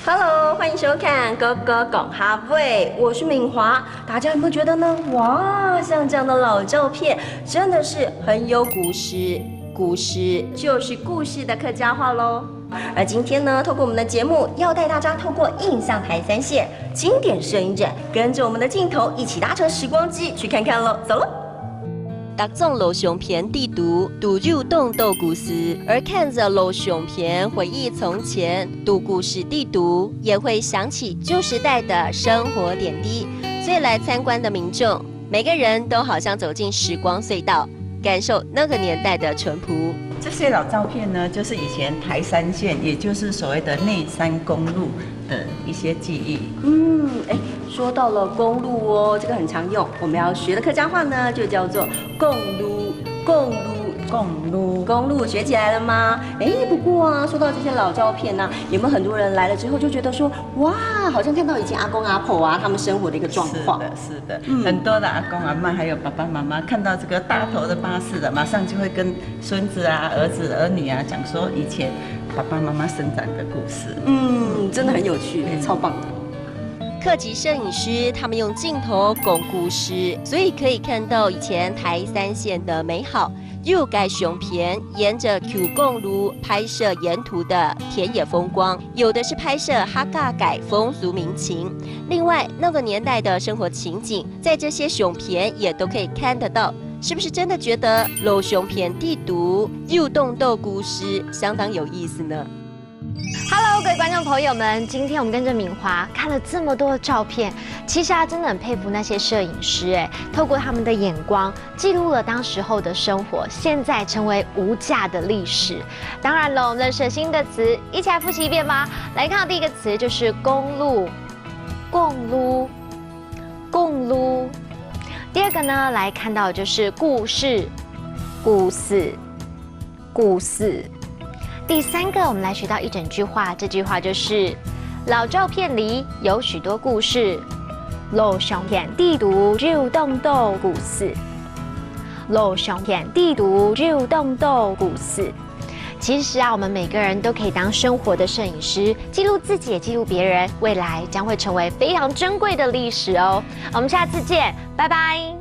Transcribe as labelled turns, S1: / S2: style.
S1: Hello， 欢迎收看《哥哥讲哈味》，我是敏华。大家有没有觉得呢？哇，像这样的老照片，真的是很有古诗。古诗就是故事的客家话喽。而今天呢，透过我们的节目，要带大家透过印象台3线经典摄影展，跟着我们的镜头一起搭乘时光机去看看喽。走喽！搭纵老相片地读，读入动斗故事，而看着老相片回忆从前，读故事地读，也会想起旧时代的生活点滴。所以来参观的民众，每个人都好像走进时光隧道，感受那个年代的淳朴。
S2: 这些老照片呢，就是以前台3线，也就是所谓的内山公路的一些记忆。
S1: 说到了公路哦，这个很常用。我们要学的客家话呢，就叫做公路，公路。公路学起来了吗？不过啊，说到这些老照片呢，有没有很多人来了之后就觉得说，哇，好像看到以前阿公阿婆啊他们生活的一个状况。
S2: 是的，很多的阿公阿嬷还有爸爸妈妈看到这个大头的巴士的，马上就会跟孙子啊、儿子、儿女啊讲说以前爸爸妈妈生长的故事。
S1: 真的很有趣，超棒的。客籍摄影师他们用镜头讲故事，所以可以看到以前台3线的美好。又改相片，沿着 Q 公路拍摄沿途的田野风光，有的是拍摄哈嘎改风俗民情。另外，那个年代的生活情景，在这些相片也都可以看得到。是不是真的觉得老相片地读又动斗故事相当有意思呢
S3: ？Hello， 各位观众朋友们，今天我们跟着敏华看了这么多的照片，其实真的很佩服那些摄影师，透过他们的眼光，记录了当时候的生活，现在成为无价的历史。当然了，我们认识新的词，一起来复习一遍吧。来看到第一个词就是公路，公路，公路。第二个呢，来看到就是故事，故事，故事。第三个，我们来学到一整句话，这句话就是老照片里有许多故事，老相片地读就动斗故事，老相片地读就动斗故事。其实我们每个人都可以当生活的摄影师，记录自己也记录别人，未来将会成为非常珍贵的历史哦。我们下次见，拜拜。